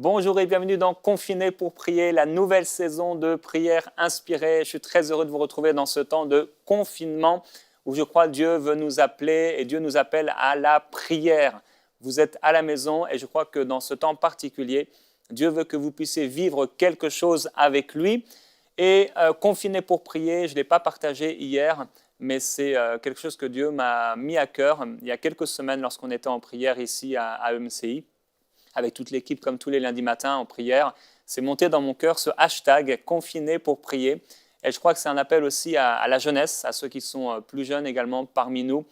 Bonjour et bienvenue dans Confiné pour prier, la nouvelle saison de prière inspirée. Je suis très heureux de vous retrouver dans ce temps de confinement où je crois Dieu veut nous appeler et Dieu nous appelle à la prière. Vous êtes à la maison et je crois que dans ce temps particulier, Dieu veut que vous puissiez vivre quelque chose avec lui. Et Confiné pour prier, je ne l'ai pas partagé hier, mais c'est quelque chose que Dieu m'a mis à cœur il y a quelques semaines lorsqu'on était en prière ici à EMCI. Avec toute l'équipe, comme tous les lundis matins en prière, c'est monté dans mon cœur ce hashtag Confiné pour prier. Et je crois que c'est un appel aussi à la jeunesse, à ceux qui sont plus jeunes également parmi nous,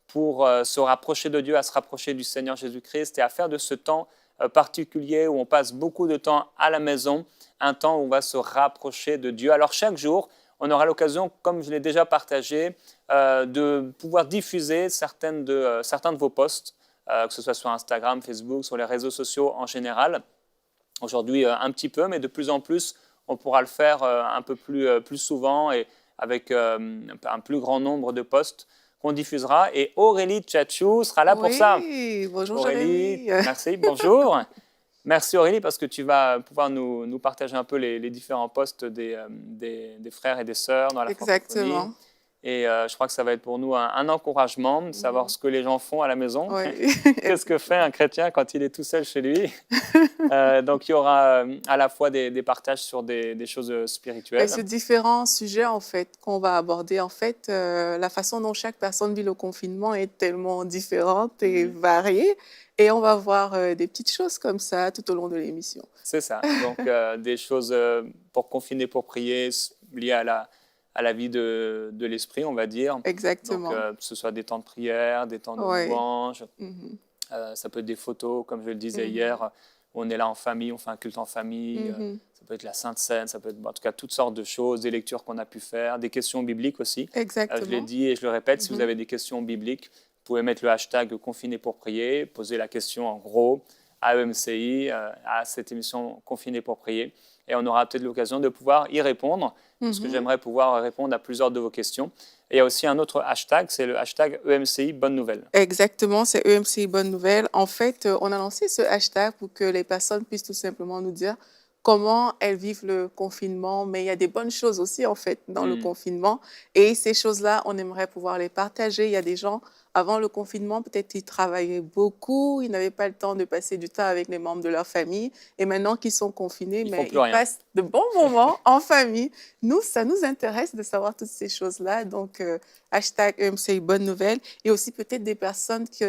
pour se rapprocher de Dieu, à se rapprocher du Seigneur Jésus-Christ et à faire de ce temps particulier où on passe beaucoup de temps à la maison, un temps où on va se rapprocher de Dieu. Alors chaque jour, on aura l'occasion, comme je l'ai déjà partagé, de pouvoir diffuser certains de vos posts, que ce soit sur Instagram, Facebook, sur les réseaux sociaux en général. Aujourd'hui, un petit peu, mais de plus en plus, on pourra le faire un peu plus souvent et avec un plus grand nombre de posts qu'on diffusera. Et Aurélie Tchatchou sera là pour ça. Oui, bonjour Aurélie, Jérémy. merci, bonjour. Merci Aurélie, parce que tu vas pouvoir nous partager un peu les différents posts des frères et des sœurs dans la francophonie. Exactement. Et je crois que ça va être pour nous un encouragement de savoir ce que les gens font à la maison. Oui. Qu'est-ce que fait un chrétien quand il est tout seul chez lui? Donc, il y aura à la fois des partages sur des choses Et spirituelles. c'est différents sujets en fait qu'on va aborder. En fait, la façon dont chaque personne vit le confinement est tellement différente et variée. Et on va voir des petites choses comme ça tout au long de l'émission. C'est ça. Donc, des choses pour confiner, pour prier, liées à la vie de l'esprit, on va dire. Donc, Exactement. que ce soit des temps de prière, des temps de Oui. louange. Mhm. Ça peut être des photos, comme je le disais hier, où on est là en famille, on fait un culte en famille. Ça peut être la Sainte Seine, ça peut être en tout cas toutes sortes de choses, des lectures qu'on a pu faire, des questions bibliques aussi. Exactement. Je l'ai dit et je le répète, si vous avez des questions bibliques, vous pouvez mettre le hashtag Confiné pour prier, poser la question en gros à EMCI, à cette émission Confiné pour prier. Et on aura peut-être l'occasion de pouvoir y répondre, parce que j'aimerais pouvoir répondre à plusieurs de vos questions. Et il y a aussi un autre hashtag, c'est le hashtag EMCI Bonne Nouvelle. Exactement, c'est EMCI Bonne Nouvelle. En fait, on a lancé ce hashtag pour que les personnes puissent tout simplement nous dire comment elles vivent le confinement, mais il y a des bonnes choses aussi en fait dans le confinement. Et ces choses-là, on aimerait pouvoir les partager. Il y a des gens, avant le confinement, peut-être ils travaillaient beaucoup, ils n'avaient pas le temps de passer du temps avec les membres de leur famille. Et maintenant qu'ils sont confinés, Ils font mais plus ils rien. passent de bons moments en famille. Nous, ça nous intéresse de savoir toutes ces choses-là. Donc, hashtag EMCI Bonne Nouvelle. Et aussi peut-être des personnes qui,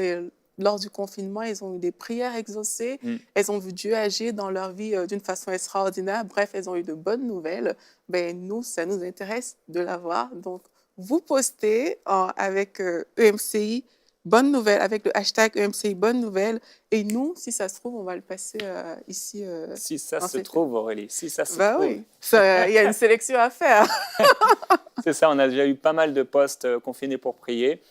lors du confinement, elles ont eu des prières exaucées, elles ont vu Dieu agir dans leur vie d'une façon extraordinaire. Bref, elles ont eu de bonnes nouvelles. Ben, nous, ça nous intéresse de l'avoir. Donc, vous postez avec EMCI Bonne Nouvelle, avec le hashtag EMCI Bonne Nouvelle. Et nous, si ça se trouve, on va le passer ici. Si ça dans se cette- trouve, Aurélie, si ça se Ben trouve. oui, il y a une sélection à faire. C'est ça, on a déjà eu pas mal de posts confinés pour prier.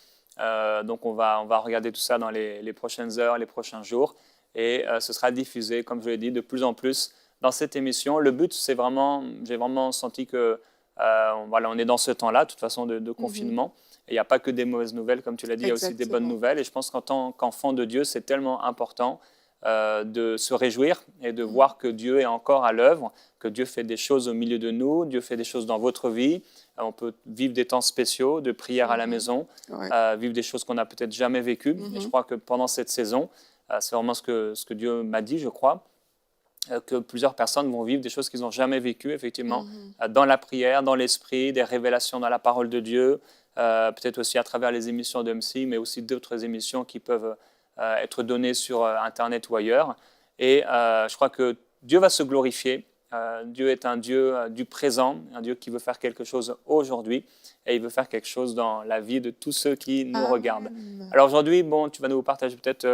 Donc, on va regarder tout ça dans les prochaines heures, les prochains jours. Et ce sera diffusé, comme je l'ai dit, de plus en plus dans cette émission. Le but, c'est vraiment, j'ai vraiment senti que voilà, on est dans ce temps-là, de toute façon, de confinement. Et il n'y a pas que des mauvaises nouvelles, comme tu l'as dit, il y a aussi des bonnes nouvelles. Et je pense qu'en tant qu'enfant de Dieu, c'est tellement important de se réjouir et de voir que Dieu est encore à l'œuvre, que Dieu fait des choses au milieu de nous, Dieu fait des choses dans votre vie. On peut vivre des temps spéciaux de prière à la maison, vivre des choses qu'on n'a peut-être jamais vécues. Et je crois que pendant cette saison, c'est vraiment ce que Dieu m'a dit, je crois, que plusieurs personnes vont vivre des choses qu'ils n'ont jamais vécues, effectivement, dans la prière, dans l'esprit, des révélations dans la parole de Dieu, peut-être aussi à travers les émissions de MC, mais aussi d'autres émissions qui peuvent être données sur Internet ou ailleurs. Et je crois que Dieu va se glorifier. Dieu est un Dieu du présent, un Dieu qui veut faire quelque chose aujourd'hui, et il veut faire quelque chose dans la vie de tous ceux qui nous regardent. Alors aujourd'hui, bon, tu vas nous partager peut-être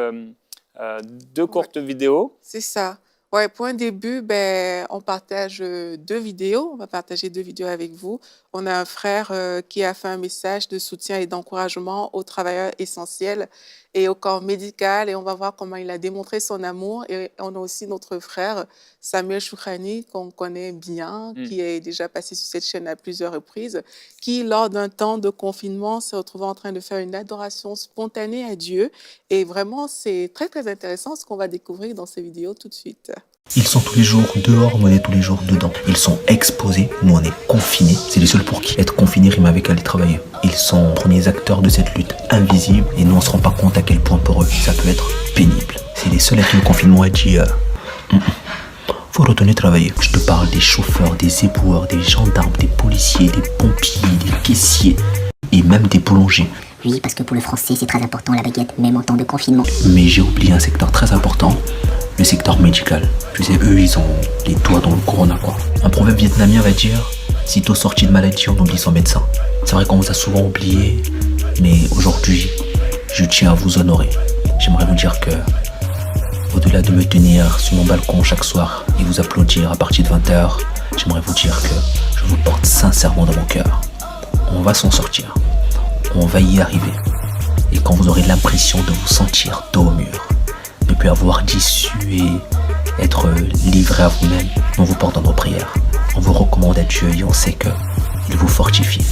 deux courtes vidéos. C'est ça. Ouais, pour un début, ben, on partage deux vidéos. On va partager deux vidéos avec vous. On a un frère qui a fait un message de soutien et d'encouragement aux travailleurs essentiels et au corps médical. Et on va voir comment il a démontré son amour. Et on a aussi notre frère Samuel Choukrani, qu'on connaît bien, qui est déjà passé sur cette chaîne à plusieurs reprises, qui, lors d'un temps de confinement, s'est retrouvé en train de faire une adoration spontanée à Dieu. Et vraiment, c'est très, très intéressant ce qu'on va découvrir dans ces vidéos tout de suite. Ils sont tous les jours dehors, mais on est tous les jours dedans. Ils sont exposés, nous on est confinés. C'est les seuls pour qui être confiné rime avec aller travailler. Ils sont les premiers acteurs de cette lutte invisible et nous on se rend pas compte à quel point pour eux ça peut être pénible. C'est les seuls à qui le confinement a dit faut retourner travailler. Je te parle des chauffeurs, des éboueurs, des gendarmes, des policiers, des pompiers, des caissiers et même des boulangers. Oui, parce que pour le français, c'est très important la baguette, même en temps de confinement. Mais j'ai oublié un secteur très important, le secteur médical. Tu sais, eux, ils ont les doigts dans le corona, quoi. Un proverbe vietnamien va dire, sitôt sorti de maladie, on oublie son médecin. C'est vrai qu'on vous a souvent oublié, mais aujourd'hui, je tiens à vous honorer. J'aimerais vous dire que, au-delà de me tenir sur mon balcon chaque soir et vous applaudir à partir de 20h, j'aimerais vous dire que je vous porte sincèrement dans mon cœur. On va s'en sortir. On va y arriver. Et quand vous aurez l'impression de vous sentir dos au mur, ne plus avoir d'issue et être livré à vous-même, on vous porte dans nos prières. On vous recommande à Dieu et on sait que il vous fortifie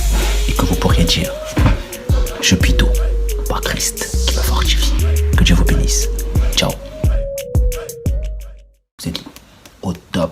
et que vous pourriez dire je puis tout par Christ qui me fortifie. Que Dieu vous bénisse. Ciao. Vous êtes au top.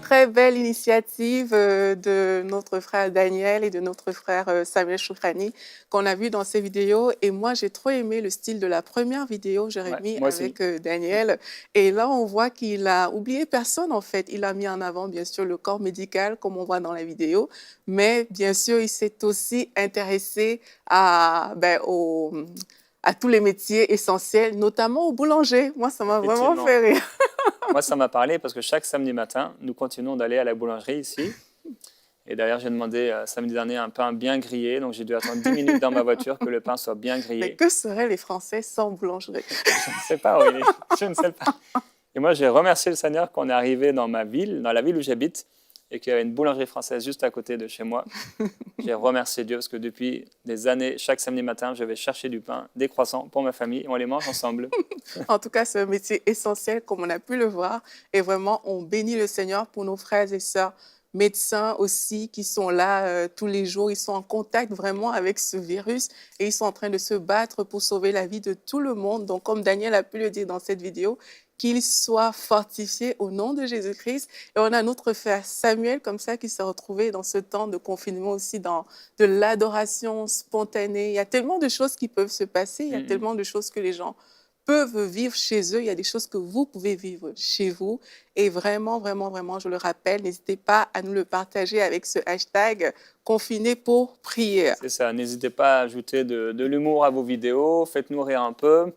Très belle initiative de notre frère Daniel et de notre frère Samuel Choufrani qu'on a vu dans ces vidéos. Et moi, j'ai trop aimé le style de la première vidéo, Jérémy, moi aussi. avec Daniel. Et là, on voit qu'il a oublié personne, en fait. Il a mis en avant, bien sûr, le corps médical, comme on voit dans la vidéo. Mais, bien sûr, il s'est aussi intéressé à tous les métiers essentiels, notamment au boulanger. Moi, ça m'a vraiment Effectivement. fait rire. Moi, ça m'a parlé parce que chaque samedi matin, nous continuons d'aller à la boulangerie ici. Et d'ailleurs, j'ai demandé samedi dernier un pain bien grillé. Donc, j'ai dû attendre 10 minutes dans ma voiture que le pain soit bien Mais grillé. que seraient les Français sans boulangerie? Je ne sais pas, oui. Je ne sais pas. Et moi, j'ai remercié le Seigneur qu'on est arrivé dans ma ville, dans la ville où j'habite, et qu'il y avait une boulangerie française juste à côté de chez moi. J'ai remercié Dieu parce que depuis des années, chaque samedi matin, je vais chercher du pain, des croissants pour ma famille et on les mange ensemble. En tout cas, c'est un métier essentiel, comme on a pu le voir. Et vraiment, on bénit le Seigneur pour nos frères et sœurs médecins aussi qui sont là tous les jours. Ils sont en contact vraiment avec ce virus et ils sont en train de se battre pour sauver la vie de tout le monde. Donc, comme Daniel a pu le dire dans cette vidéo, qu'ils soient fortifiés au nom de Jésus-Christ. Et on a notre frère Samuel, comme ça, qui s'est retrouvé dans ce temps de confinement aussi dans de l'adoration spontanée. Il y a tellement de choses qui peuvent se passer, il y a tellement de choses que les gens peuvent vivre chez eux. Il y a des choses que vous pouvez vivre chez vous. Et vraiment, vraiment, vraiment, je le rappelle, n'hésitez pas à nous le partager avec ce hashtag confiné pour prière. C'est ça, n'hésitez pas à ajouter de l'humour à vos vidéos, faites-nous rire un peu.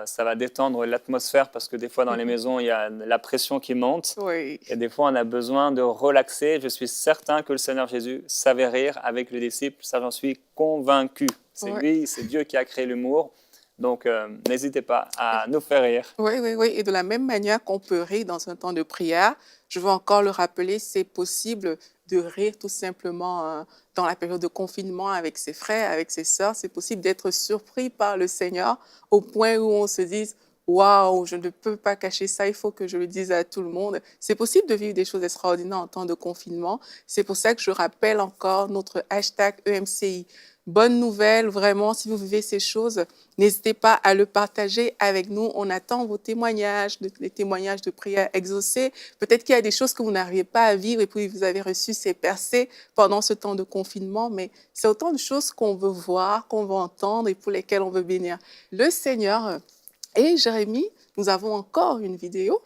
Ça va détendre l'atmosphère parce que des fois dans les maisons, il y a la pression qui monte. Oui. Et des fois, on a besoin de relaxer. Je suis certain que le Seigneur Jésus savait rire avec les disciples. Ça, j'en suis convaincu. C'est lui, c'est Dieu qui a créé l'humour. Donc, n'hésitez pas à nous faire rire. Oui, oui, oui. Et de la même manière qu'on peut rire dans un temps de prière, je veux encore le rappeler, c'est possible de rire tout simplement dans la période de confinement avec ses frères, avec ses sœurs. C'est possible d'être surpris par le Seigneur au point où on se dise « Waouh, je ne peux pas cacher ça, il faut que je le dise à tout le monde ». C'est possible de vivre des choses extraordinaires en temps de confinement. C'est pour ça que je rappelle encore notre hashtag EMCI. Bonne nouvelle, vraiment, si vous vivez ces choses, n'hésitez pas à le partager avec nous. On attend vos témoignages, les témoignages de prières exaucées. Peut-être qu'il y a des choses que vous n'arrivez pas à vivre et puis vous avez reçu ces percées pendant ce temps de confinement, mais c'est autant de choses qu'on veut voir, qu'on veut entendre et pour lesquelles on veut bénir le Seigneur. Et Jérémy, nous avons encore une vidéo.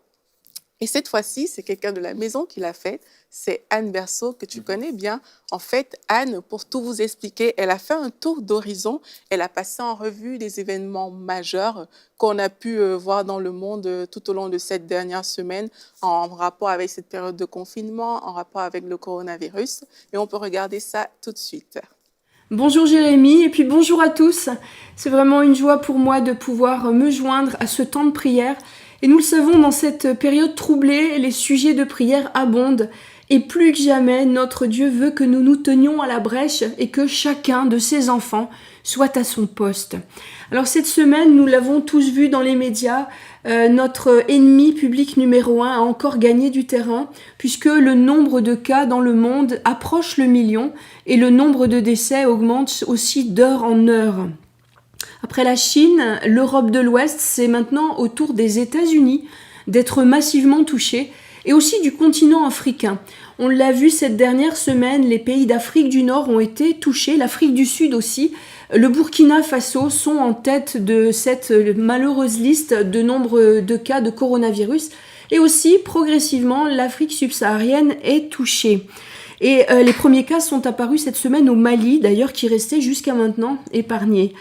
Et cette fois-ci, c'est quelqu'un de la maison qui l'a faite. C'est Anne Berceau, que tu connais bien. En fait, Anne, pour tout vous expliquer, elle a fait un tour d'horizon. Elle a passé en revue des événements majeurs qu'on a pu voir dans le monde tout au long de cette dernière semaine, en rapport avec cette période de confinement, en rapport avec le coronavirus. Et on peut regarder ça tout de suite. Bonjour Jérémy, et puis bonjour à tous. C'est vraiment une joie pour moi de pouvoir me joindre à ce temps de prière. Et nous le savons, dans cette période troublée, les sujets de prière abondent. Et plus que jamais, notre Dieu veut que nous nous tenions à la brèche et que chacun de ses enfants soit à son poste. Alors cette semaine, nous l'avons tous vu dans les médias, notre ennemi public numéro 1 a encore gagné du terrain puisque le nombre de cas dans le monde approche le million et le nombre de décès augmente aussi d'heure en heure. Après la Chine, l'Europe de l'Ouest, c'est maintenant au tour des États-Unis d'être massivement touchés et aussi du continent africain. On l'a vu cette dernière semaine, les pays d'Afrique du Nord ont été touchés, l'Afrique du Sud aussi. Le Burkina Faso sont en tête de cette malheureuse liste de nombre de cas de coronavirus. Et aussi, progressivement, l'Afrique subsaharienne est touchée. Et les premiers cas sont apparus cette semaine au Mali, d'ailleurs, qui restait jusqu'à maintenant épargné.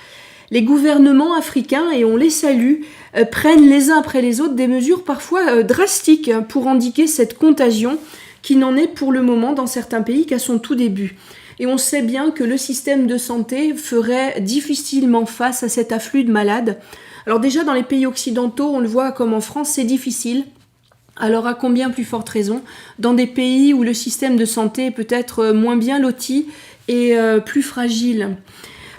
Les gouvernements africains, et on les salue, prennent les uns après les autres des mesures parfois drastiques pour endiguer cette contagion qui n'en est pour le moment dans certains pays qu'à son tout début. Et on sait bien que le système de santé ferait difficilement face à cet afflux de malades. Alors déjà dans les pays occidentaux, on le voit comme en France, c'est difficile. Alors à combien plus forte raison dans des pays où le système de santé est peut-être moins bien loti et plus fragile.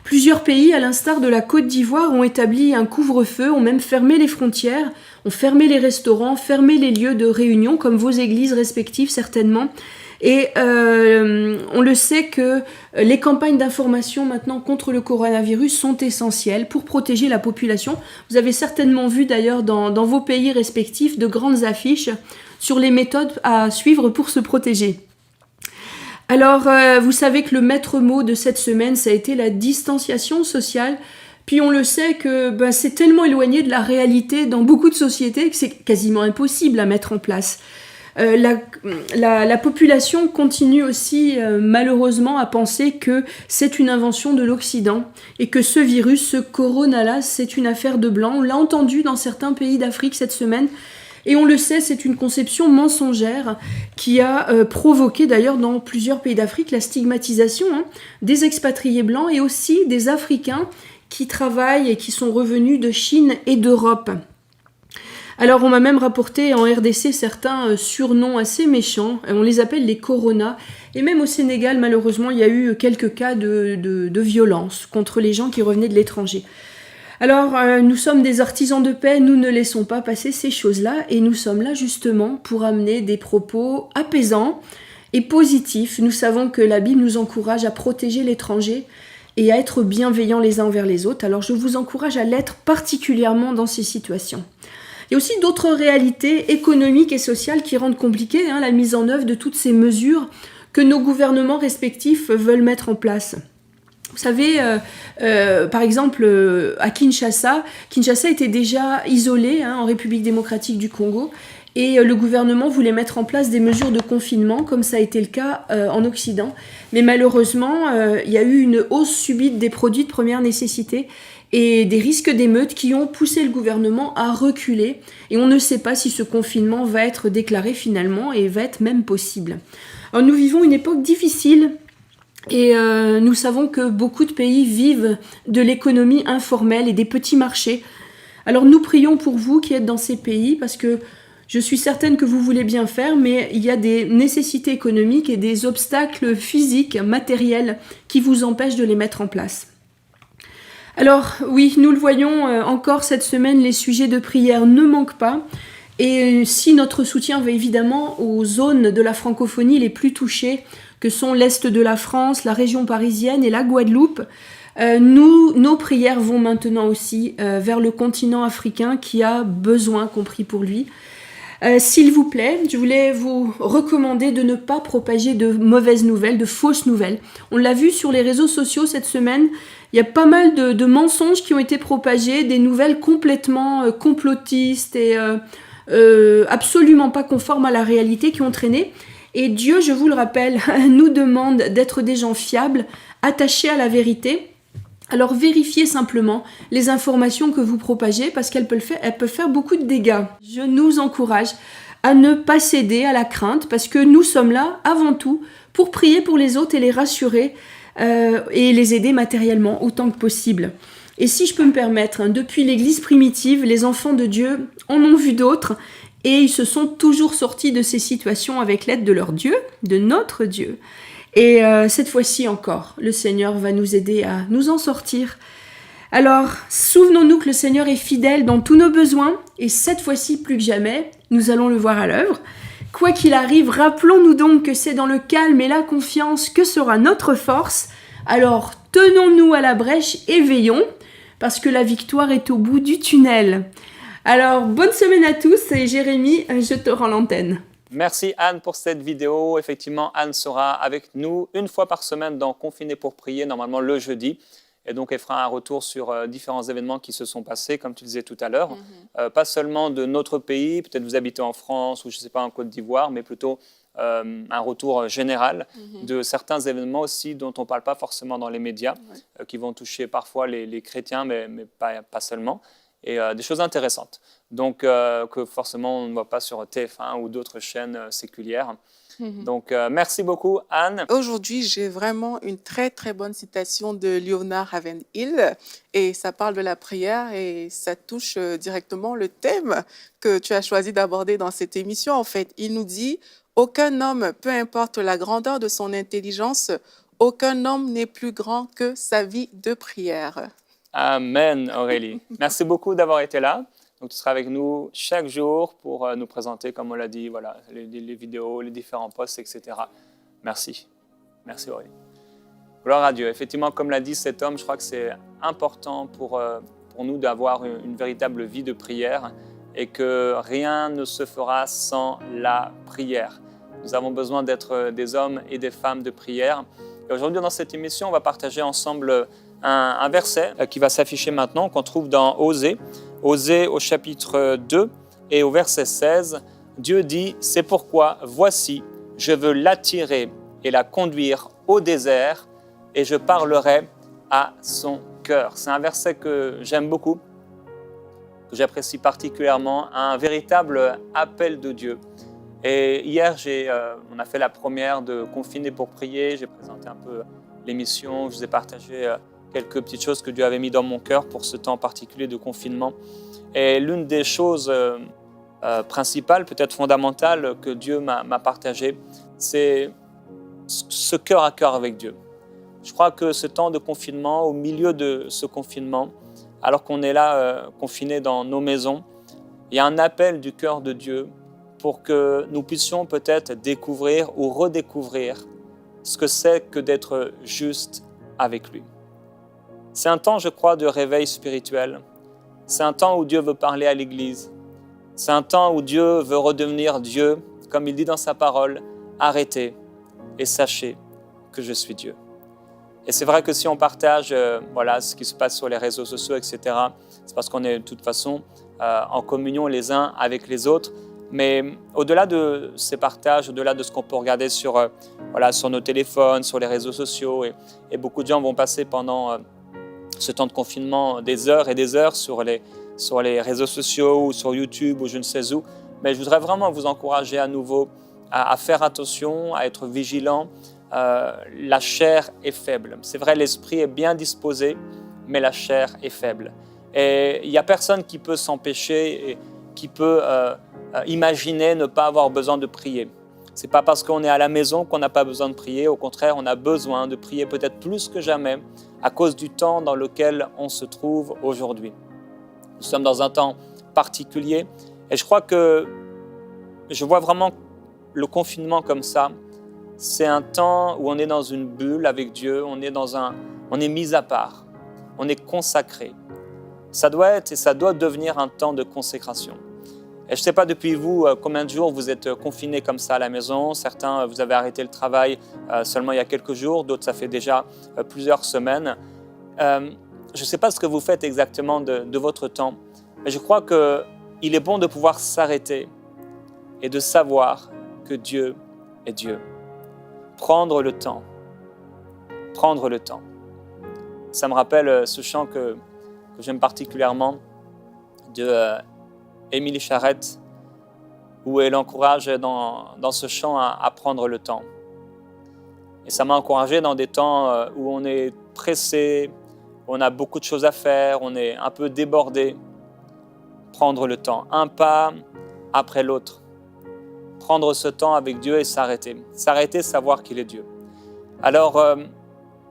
Plusieurs pays, à l'instar de la Côte d'Ivoire, ont établi un couvre-feu, ont même fermé les frontières, ont fermé les restaurants, fermé les lieux de réunion, comme vos églises respectives certainement. Et on le sait que les campagnes d'information maintenant contre le coronavirus sont essentielles pour protéger la population. Vous avez certainement vu d'ailleurs dans vos pays respectifs de grandes affiches sur les méthodes à suivre pour se protéger. Alors, vous savez que le maître mot de cette semaine, ça a été la distanciation sociale. Puis on le sait que c'est tellement éloigné de la réalité dans beaucoup de sociétés que c'est quasiment impossible à mettre en place. La population continue aussi malheureusement à penser que c'est une invention de l'Occident et que ce virus, ce corona-là, c'est une affaire de blanc. On l'a entendu dans certains pays d'Afrique cette semaine. Et on le sait, c'est une conception mensongère qui a provoqué d'ailleurs dans plusieurs pays d'Afrique la stigmatisation des expatriés blancs et aussi des Africains qui travaillent et qui sont revenus de Chine et d'Europe. Alors on m'a même rapporté en RDC certains surnoms assez méchants, on les appelle les Corona, et même au Sénégal malheureusement il y a eu quelques cas de violence contre les gens qui revenaient de l'étranger. Alors, nous sommes des artisans de paix, nous ne laissons pas passer ces choses-là et nous sommes là justement pour amener des propos apaisants et positifs. Nous savons que la Bible nous encourage à protéger l'étranger et à être bienveillants les uns envers les autres. Alors, je vous encourage à l'être particulièrement dans ces situations. Il y a aussi d'autres réalités économiques et sociales qui rendent compliquée la mise en œuvre de toutes ces mesures que nos gouvernements respectifs veulent mettre en place. Vous savez, par exemple, à Kinshasa était déjà isolé en République démocratique du Congo et le gouvernement voulait mettre en place des mesures de confinement comme ça a été le cas en Occident. Mais malheureusement, il y a eu une hausse subite des produits de première nécessité et des risques d'émeutes qui ont poussé le gouvernement à reculer. Et on ne sait pas si ce confinement va être déclaré finalement et va être même possible. Alors nous vivons une époque difficile. Et nous savons que beaucoup de pays vivent de l'économie informelle et des petits marchés. Alors nous prions pour vous qui êtes dans ces pays parce que je suis certaine que vous voulez bien faire, mais il y a des nécessités économiques et des obstacles physiques, matériels qui vous empêchent de les mettre en place. Alors oui, nous le voyons encore cette semaine, les sujets de prière ne manquent pas. Et si notre soutien va évidemment aux zones de la francophonie les plus touchées, que sont l'Est de la France, la région parisienne et la Guadeloupe, nos prières vont maintenant aussi vers le continent africain qui a besoin qu'on prie pour lui. S'il vous plaît, je voulais vous recommander de ne pas propager de mauvaises nouvelles, de fausses nouvelles. On l'a vu sur les réseaux sociaux cette semaine, il y a pas mal de mensonges qui ont été propagés, des nouvelles complètement complotistes et absolument pas conformes à la réalité qui ont traîné. Et Dieu, je vous le rappelle, nous demande d'être des gens fiables, attachés à la vérité. Alors vérifiez simplement les informations que vous propagez parce qu'elles peuvent faire beaucoup de dégâts. Je nous encourage à ne pas céder à la crainte parce que nous sommes là avant tout pour prier pour les autres et les rassurer et les aider matériellement autant que possible. Et si je peux me permettre, depuis l'Église primitive, les enfants de Dieu en ont vu d'autres et ils se sont toujours sortis de ces situations avec l'aide de leur Dieu, de notre Dieu. Et cette fois-ci encore, le Seigneur va nous aider à nous en sortir. Alors, souvenons-nous que le Seigneur est fidèle dans tous nos besoins, et cette fois-ci, plus que jamais, nous allons le voir à l'œuvre. Quoi qu'il arrive, rappelons-nous donc que c'est dans le calme et la confiance que sera notre force. Alors, tenons-nous à la brèche et veillons, parce que la victoire est au bout du tunnel. Alors, bonne semaine à tous, et Jérémy, je te rends l'antenne. Merci Anne pour cette vidéo. Effectivement, Anne sera avec nous une fois par semaine dans Confiné pour prier, normalement le jeudi. Et donc, elle fera un retour sur différents événements qui se sont passés, comme tu disais tout à l'heure. Pas seulement de notre pays, peut-être vous habitez en France ou je ne sais pas en Côte d'Ivoire, mais plutôt un retour général de certains événements aussi dont on ne parle pas forcément dans les médias, qui vont toucher parfois les chrétiens, mais pas seulement. Et des choses intéressantes. Donc, que forcément, on ne voit pas sur TF1 ou d'autres chaînes séculières. Donc, merci beaucoup, Anne. Aujourd'hui, j'ai vraiment une très, très bonne citation de Leonard Ravenhill. Et ça parle de la prière et ça touche directement le thème que tu as choisi d'aborder dans cette émission. En fait, il nous dit « Aucun homme, peu importe la grandeur de son intelligence, aucun homme n'est plus grand que sa vie de prière. » Amen, Aurélie. Merci beaucoup d'avoir été là. Donc, tu seras avec nous chaque jour pour nous présenter, comme on l'a dit, voilà, les vidéos, les différents posts, etc. Merci. Merci, Aurélie. Gloire à Dieu. Effectivement, comme l'a dit cet homme, je crois que c'est important pour nous d'avoir une véritable vie de prière et que rien ne se fera sans la prière. Nous avons besoin d'être des hommes et des femmes de prière. Et aujourd'hui, dans cette émission, on va partager ensemble un verset qui va s'afficher maintenant, qu'on trouve dans Osée. Osée au chapitre 2 et au verset 16. Dieu dit « C'est pourquoi, voici, je veux l'attirer et la conduire au désert et je parlerai à son cœur. » C'est un verset que j'aime beaucoup, que j'apprécie particulièrement, un véritable appel de Dieu. Et hier, on a fait la première de Confiné pour prier. J'ai présenté un peu l'émission, je vous ai partagé quelques petites choses que Dieu avait mis dans mon cœur pour ce temps particulier de confinement. Et l'une des choses principales, peut-être fondamentales, que Dieu m'a partagé, c'est ce cœur à cœur avec Dieu. Je crois que ce temps de confinement, au milieu de ce confinement, alors qu'on est là confinés dans nos maisons, il y a un appel du cœur de Dieu pour que nous puissions peut-être découvrir ou redécouvrir ce que c'est que d'être juste avec lui. C'est un temps, je crois, de réveil spirituel. C'est un temps où Dieu veut parler à l'Église. C'est un temps où Dieu veut redevenir Dieu, comme il dit dans sa parole, « Arrêtez et sachez que je suis Dieu ». Et c'est vrai que si on partage ce qui se passe sur les réseaux sociaux, etc., c'est parce qu'on est de toute façon en communion les uns avec les autres. Mais au-delà de ces partages, au-delà de ce qu'on peut regarder sur nos téléphones, sur les réseaux sociaux, et beaucoup de gens vont passer pendant ce temps de confinement des heures et des heures sur les réseaux sociaux ou sur YouTube ou je ne sais où. Mais je voudrais vraiment vous encourager à nouveau à faire attention, à être vigilant. La chair est faible. C'est vrai, l'esprit est bien disposé, mais la chair est faible. Et il n'y a personne qui peut s'empêcher et qui peut imaginer ne pas avoir besoin de prier. Ce n'est pas parce qu'on est à la maison qu'on n'a pas besoin de prier. Au contraire, on a besoin de prier peut-être plus que jamais à cause du temps dans lequel on se trouve aujourd'hui. Nous sommes dans un temps particulier et je crois que je vois vraiment le confinement comme ça. C'est un temps où on est dans une bulle avec Dieu, on est mis à part, on est consacré. Ça doit être et ça doit devenir un temps de consécration. Et je ne sais pas depuis vous combien de jours vous êtes confinés comme ça à la maison. Certains, vous avez arrêté le travail seulement il y a quelques jours, d'autres, ça fait déjà plusieurs semaines. Je ne sais pas ce que vous faites exactement de votre temps, mais je crois qu'il est bon de pouvoir s'arrêter et de savoir que Dieu est Dieu. Prendre le temps. Prendre le temps. Ça me rappelle ce chant que j'aime particulièrement de Émilie Charrette, où elle encourage dans ce chant à prendre le temps. Et ça m'a encouragé dans des temps où on est pressé, où on a beaucoup de choses à faire, on est un peu débordé. Prendre le temps, un pas après l'autre. Prendre ce temps avec Dieu et s'arrêter. S'arrêter, savoir qu'il est Dieu. Alors,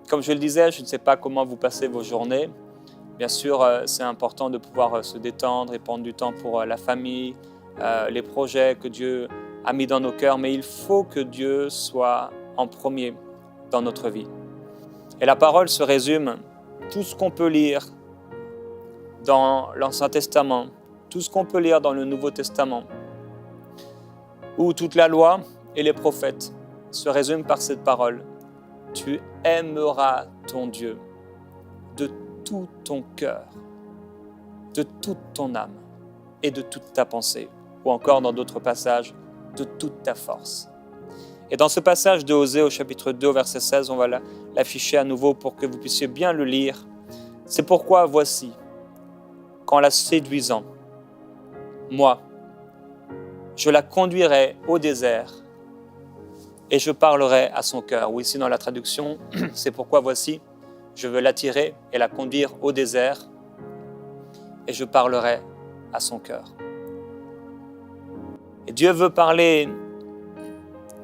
comme je le disais, je ne sais pas comment vous passez vos journées. Bien sûr, c'est important de pouvoir se détendre et prendre du temps pour la famille, les projets que Dieu a mis dans nos cœurs, mais il faut que Dieu soit en premier dans notre vie. Et la parole se résume, tout ce qu'on peut lire dans l'Ancien Testament, tout ce qu'on peut lire dans le Nouveau Testament, où toute la loi et les prophètes se résument par cette parole. Tu aimeras ton Dieu de tout ton cœur, de toute ton âme et de toute ta pensée, ou encore dans d'autres passages, de toute ta force. Et dans ce passage de Osée au chapitre 2, verset 16, on va l'afficher à nouveau pour que vous puissiez bien le lire. C'est pourquoi voici, qu'en la séduisant, moi, je la conduirai au désert et je parlerai à son cœur. Ou ici dans la traduction, c'est pourquoi voici, je veux l'attirer et la conduire au désert et je parlerai à son cœur. Et Dieu veut parler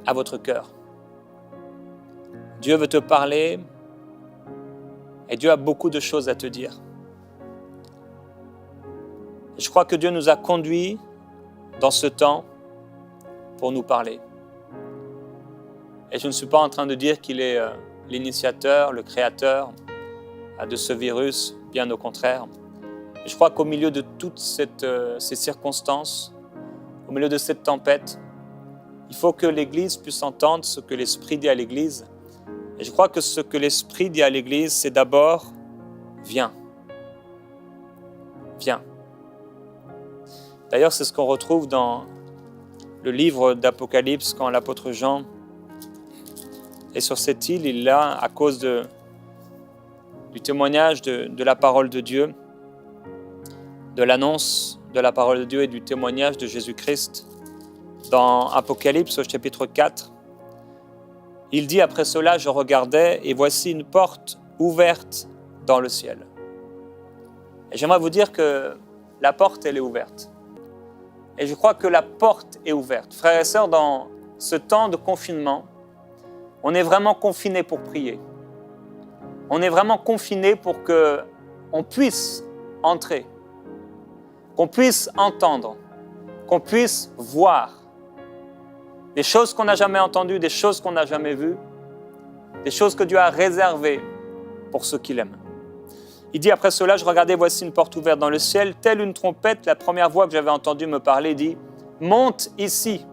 à votre cœur. Dieu veut te parler et Dieu a beaucoup de choses à te dire. Et je crois que Dieu nous a conduits dans ce temps pour nous parler. Et je ne suis pas en train de dire qu'il est l'initiateur, le créateur de ce virus, bien au contraire. Et je crois qu'au milieu de toutes ces circonstances, au milieu de cette tempête, il faut que l'Église puisse entendre ce que l'Esprit dit à l'Église. Et je crois que ce que l'Esprit dit à l'Église, c'est d'abord « Viens ». Viens. D'ailleurs, c'est ce qu'on retrouve dans le livre d'Apocalypse, quand l'apôtre Jean est sur cette île, il est là à cause du témoignage de la parole de Dieu, de l'annonce de la parole de Dieu et du témoignage de Jésus-Christ. Dans Apocalypse au chapitre 4, il dit « Après cela, je regardais et voici une porte ouverte dans le ciel. » Et j'aimerais vous dire que la porte, elle est ouverte. Et je crois que la porte est ouverte. Frères et sœurs, dans ce temps de confinement, on est vraiment confinés pour prier. On est vraiment confinés pour qu'on puisse entrer, qu'on puisse entendre, qu'on puisse voir des choses qu'on n'a jamais entendues, des choses qu'on n'a jamais vues, des choses que Dieu a réservées pour ceux qui l'aiment. Il dit, après cela, je regardais, voici une porte ouverte dans le ciel, telle une trompette, la première voix que j'avais entendue me parler dit, monte ici,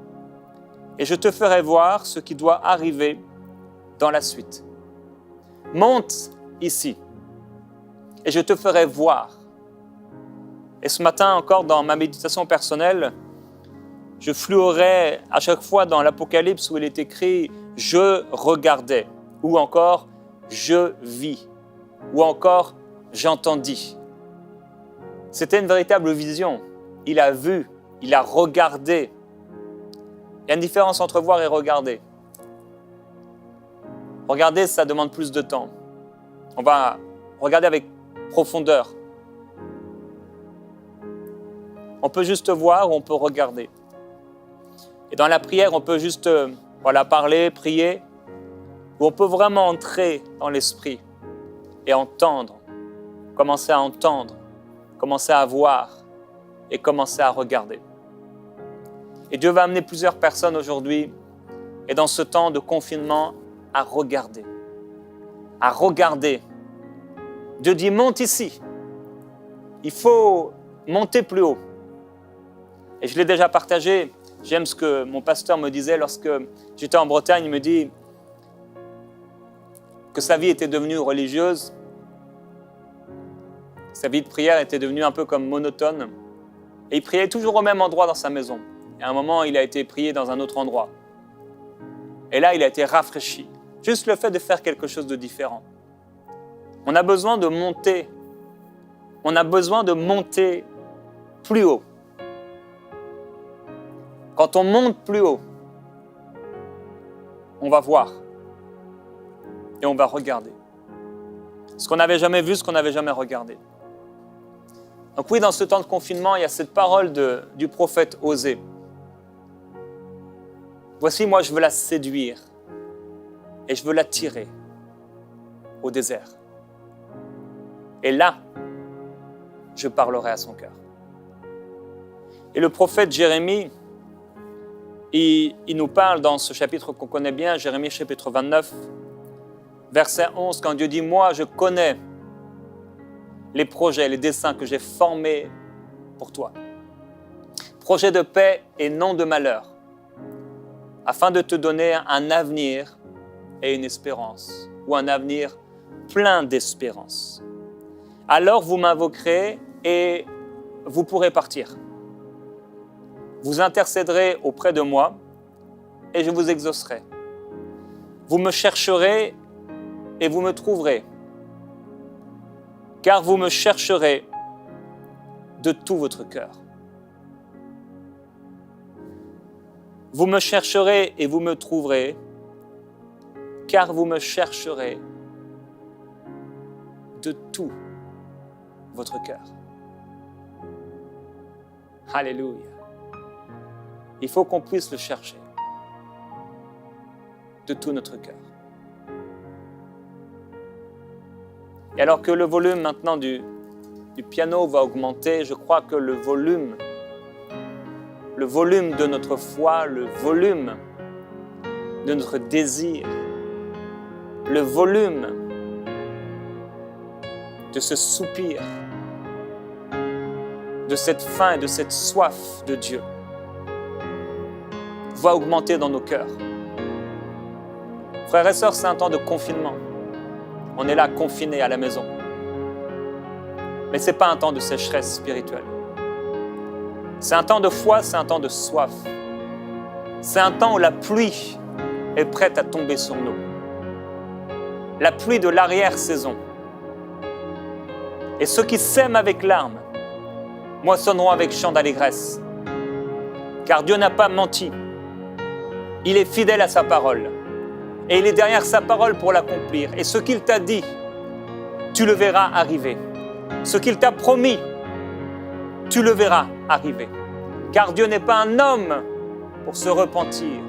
et je te ferai voir ce qui doit arriver dans la suite. Monte ici, et je te ferai voir. Et ce matin encore, dans ma méditation personnelle, je fluorais à chaque fois dans l'Apocalypse où il est écrit « je regardais » ou encore « je vis » ou encore « j'entendis ». C'était une véritable vision. Il a vu, il a regardé. Il y a une différence entre voir et regarder. Regarder, ça demande plus de temps. On va regarder avec profondeur. On peut juste voir ou on peut regarder. Et dans la prière, on peut juste parler, prier, ou on peut vraiment entrer dans l'esprit et entendre, commencer à voir et commencer à regarder. Et Dieu va amener plusieurs personnes aujourd'hui et dans ce temps de confinement à regarder. À regarder. Dieu dit, monte ici. Il faut monter plus haut. Et je l'ai déjà partagé. J'aime ce que mon pasteur me disait lorsque j'étais en Bretagne. Il me dit que sa vie était devenue religieuse. Sa vie de prière était devenue un peu comme monotone. Et il priait toujours au même endroit dans sa maison. Et à un moment, il a été prié dans un autre endroit. Et là, il a été rafraîchi. Juste le fait de faire quelque chose de différent. On a besoin de monter. On a besoin de monter plus haut. Quand on monte plus haut, on va voir. Et on va regarder. Ce qu'on n'avait jamais vu, ce qu'on n'avait jamais regardé. Donc oui, dans ce temps de confinement, il y a cette parole du prophète Osée. Voici, moi, je veux la séduire et je veux l'attirer au désert. Et là, je parlerai à son cœur. Et le prophète Jérémie, il nous parle dans ce chapitre qu'on connaît bien, Jérémie chapitre 29, verset 11, quand Dieu dit « Moi, je connais les projets, les desseins que j'ai formés pour toi. Projets de paix et non de malheur, afin de te donner un avenir et une espérance, ou un avenir plein d'espérance. Alors vous m'invoquerez et vous pourrez partir. Vous intercéderez auprès de moi et je vous exaucerai. Vous me chercherez et vous me trouverez, car vous me chercherez de tout votre cœur. Vous me chercherez et vous me trouverez, car vous me chercherez de tout votre cœur. Alléluia. Il faut qu'on puisse le chercher de tout notre cœur. Et alors que le volume maintenant du piano va augmenter, je crois que le volume de notre foi, le volume de notre désir, le volume de ce soupir, de cette faim et de cette soif de Dieu va augmenter dans nos cœurs. Frères et sœurs, c'est un temps de confinement. On est là confinés à la maison. Mais ce n'est pas un temps de sécheresse spirituelle. C'est un temps de foi, c'est un temps de soif. C'est un temps où la pluie est prête à tomber sur nous. La pluie de l'arrière-saison. Et ceux qui sèment avec larmes moissonneront avec chant d'allégresse. Car Dieu n'a pas menti. Il est fidèle à sa parole. Et il est derrière sa parole pour l'accomplir. Et ce qu'il t'a dit, tu le verras arriver. Ce qu'il t'a promis, tu le verras arriver. Car Dieu n'est pas un homme pour se repentir,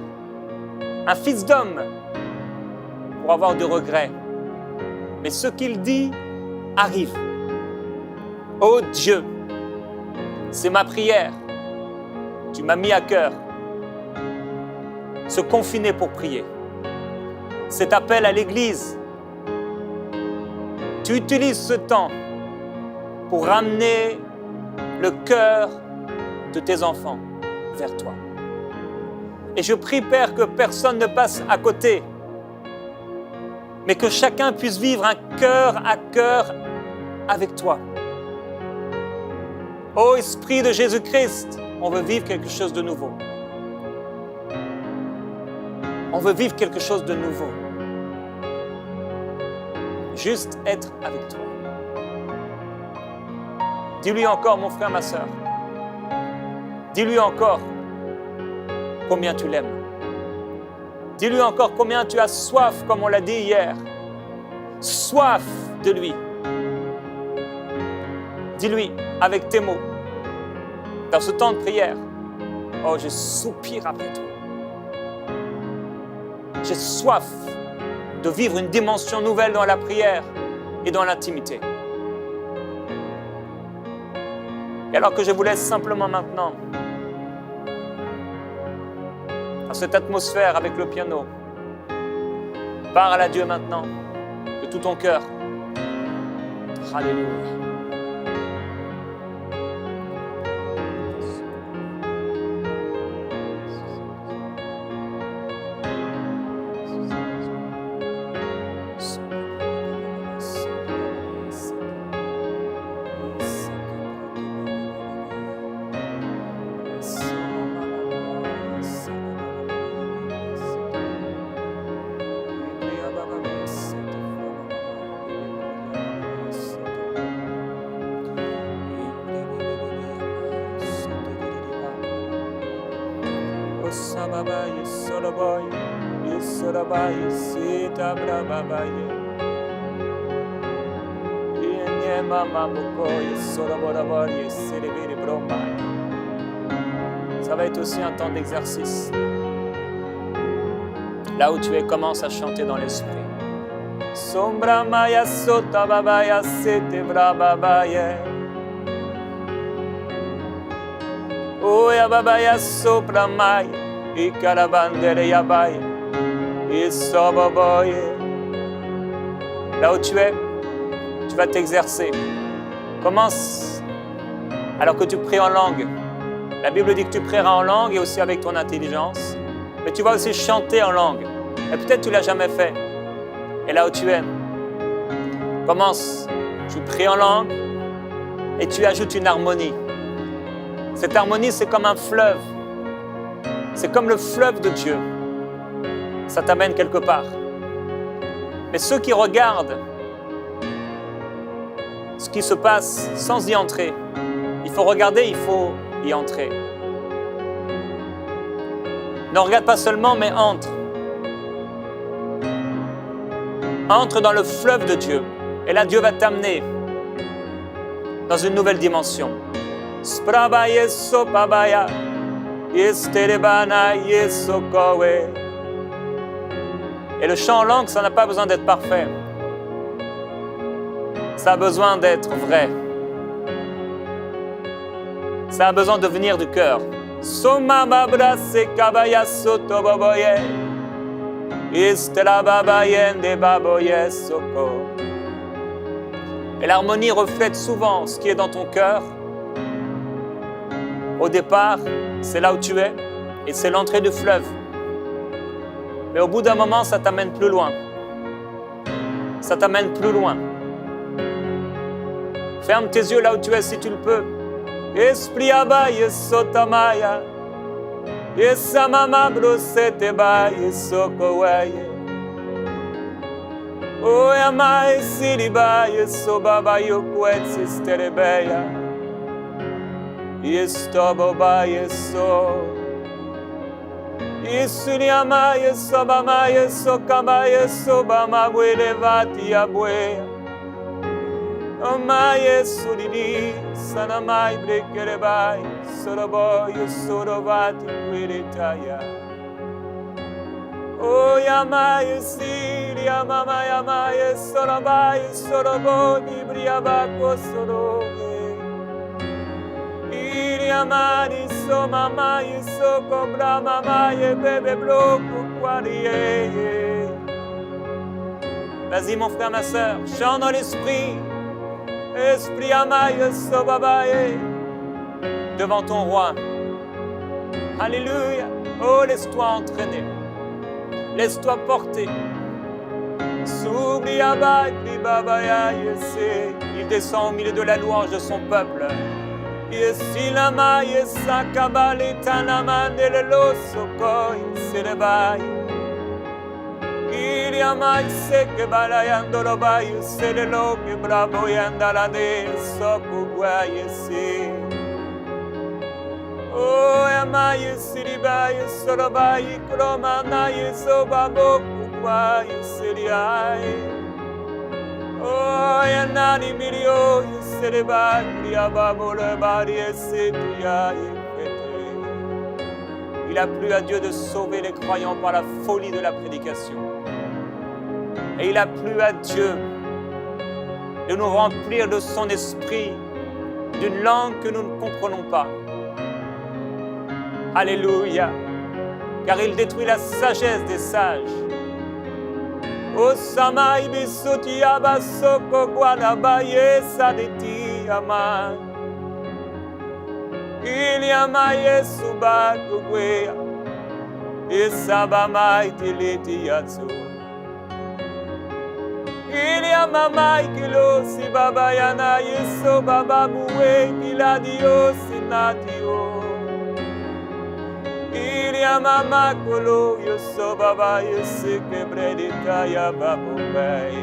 un fils d'homme pour avoir de regrets. Mais ce qu'il dit arrive. Oh Dieu, c'est ma prière. Tu m'as mis à cœur. Se confiner pour prier. Cet appel à l'Église. Tu utilises ce temps pour ramener le cœur de tes enfants vers toi. Et je prie, Père, que personne ne passe à côté, mais que chacun puisse vivre un cœur à cœur avec toi. Ô Esprit de Jésus-Christ, on veut vivre quelque chose de nouveau. On veut vivre quelque chose de nouveau. Juste être avec toi. Dis-lui encore, mon frère, ma sœur. Dis-lui encore combien tu l'aimes. Dis-lui encore combien tu as soif, comme on l'a dit hier. Soif de lui. Dis-lui avec tes mots, dans ce temps de prière, oh, je soupire après toi. J'ai soif de vivre une dimension nouvelle dans la prière et dans l'intimité. Et alors que je vous laisse simplement maintenant, dans cette atmosphère avec le piano, parle à Dieu maintenant, de tout ton cœur. Alléluia. baba yesoroboy yesorabay sita brababay yenye mama moko yesoroboraboy yeserebere bromay. Ça va être aussi un temps d'exercice. Là où tu es, commence à chanter dans l'esprit. Sombra maya sota babaya sete brababaya. Oya babaya sopra mai, I carabandere yabaya, I soboboye. Là où tu es, tu vas t'exercer. Commence alors que tu pries en langue. La Bible dit que tu prieras en langue et aussi avec ton intelligence. Mais tu vas aussi chanter en langue. Et peut-être tu ne l'as jamais fait. Et là où tu es, commence. Tu pries en langue et tu ajoutes une harmonie. Cette harmonie, c'est comme un fleuve. C'est comme le fleuve de Dieu. Ça t'amène quelque part. Mais ceux qui regardent ce qui se passe sans y entrer, il faut regarder, il faut y entrer. Ne regarde pas seulement, mais entre. Entre dans le fleuve de Dieu. Et là, Dieu va t'amener dans une nouvelle dimension. Sprabaya sopabaya, yesterebana yesokowe. Et le chant en langue, ça n'a pas besoin d'être parfait. Ça a besoin d'être vrai. Ça a besoin de venir du cœur. Soma babra se kabaya soto boboye. Istela babayen de baboye soko. Et l'harmonie reflète souvent ce qui est dans ton cœur. Au départ, c'est là où tu es et c'est l'entrée du fleuve. Mais au bout d'un moment, ça t'amène plus loin. Ça t'amène plus loin. Ferme tes yeux là où tu es si tu le peux. Esprit abaye sotamaya. Yesamama brosete baye sokowaye. Oyama siribaye sobabayo kwetsi sterebeya. Yestobobaye so. Isuriamaye sobamaye sokamaye sobama bwelevati abweya. Omaye suriri sanamai brekerebai soroboyo sorovati kweretaya. Oyamaye siri amamaye amaye sorobai soroboni briabako soroge. Iri amani somamaye sokobra mamaye bebe bloku kwariye. Vas-y mon frère, ma soeur, chante dans l'esprit. Esprit amaye sobabaye, devant ton roi. Alléluia. Oh, laisse-toi entraîner. Laisse-toi porter. Soubli abakli babaya yese. Il descend au milieu de la louange de son peuple. Yesi lamaye sakabali tanamande le losokoi serebaye. Il yamai seke balayando robayu serelo que bravo yandala de sokuwaye si. Oh yamai siribayu sorobayu kromanayu sobaboku kwayu siriaye. Oh yanani milio serebayu yababole bari esetiaye. Il a plu à Dieu de sauver les croyants par la folie de la prédication. Et il a plu à Dieu de nous remplir de son esprit, d'une langue que nous ne comprenons pas. Alléluia, car il détruit la sagesse des sages. O samai bisuti abasoko guanabaye sadeti amai. Il y a maïe subakugwea, et sabamai tiliti yatsu. Il y a mamai kilo si babayana yeso bababue kiladio sinatio. Il y a mama kolo yoso baba yese kebredita ya babubei.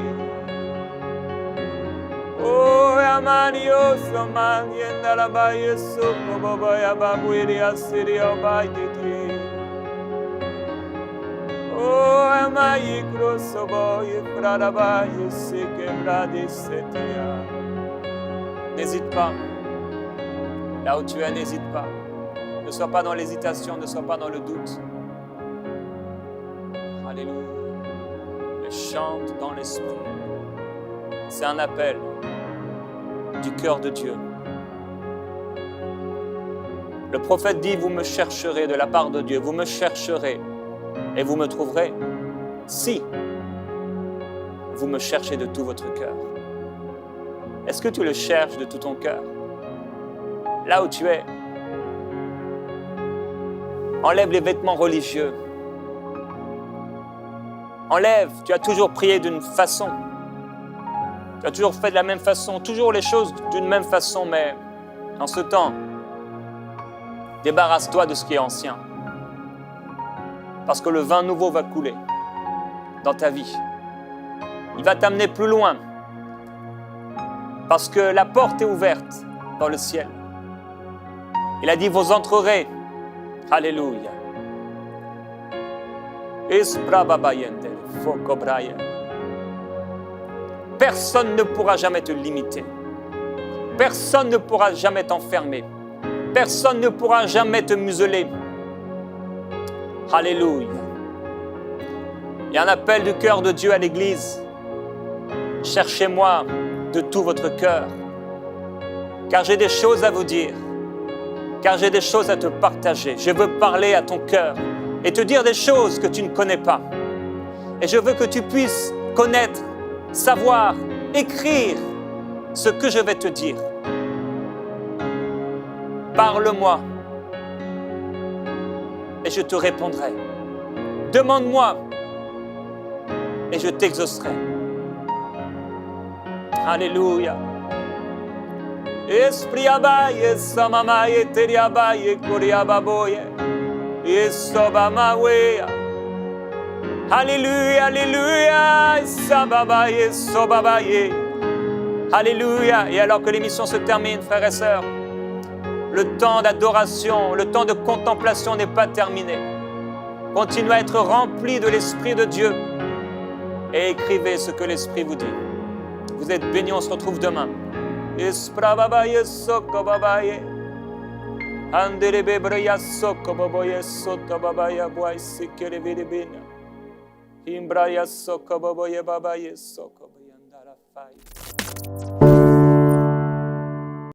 Oh, amanio soman yenda la baye soko baba ya babuiri asiri obaititi. Oh, amayi krosoboye frarabaye sekebrade setia. N'hésite pas. Là où tu es, n'hésite pas. Ne sois pas dans l'hésitation, ne sois pas dans le doute. Alléluia. Mais chante dans l'esprit. C'est un appel du cœur de Dieu. Le prophète dit, vous me chercherez de la part de Dieu, vous me chercherez et vous me trouverez si vous me cherchez de tout votre cœur. Est-ce que tu le cherches de tout ton cœur? Là où tu es, enlève les vêtements religieux. Enlève, tu as toujours prié d'une façon. Tu as toujours fait de la même façon, toujours les choses d'une même façon, mais en ce temps, débarrasse-toi de ce qui est ancien. Parce que le vin nouveau va couler dans ta vie. Il va t'amener plus loin. Parce que la porte est ouverte dans le ciel. Il a dit, vous entrerez. Alléluia. Personne ne pourra jamais te limiter. Personne ne pourra jamais t'enfermer. Personne ne pourra jamais te museler. Alléluia. Il y a un appel du cœur de Dieu à l'Église. Cherchez-moi de tout votre cœur, car j'ai des choses à vous dire, car j'ai des choses à te partager. Je veux parler à ton cœur et te dire des choses que tu ne connais pas. Et je veux que tu puisses connaître, savoir, écrire ce que je vais te dire. Parle-moi et je te répondrai. Demande-moi et je t'exaucerai. Alléluia. Esprit abaye, samamaye, teriabaye, koriababoye, esobamawe. Alléluia, alléluia, sababaye, sobabaye. Alléluia. Et alors que l'émission se termine, frères et sœurs, le temps d'adoration, le temps de contemplation n'est pas terminé. Continuez à être remplis de l'Esprit de Dieu et écrivez ce que l'Esprit vous dit. Vous êtes bénis, on se retrouve demain. Esprababaye sokobabaye. Anderebebreya sokobaboye sotababaya boy sekelebelebena. Imbraya sokobaboye babaye sokobayandara fai.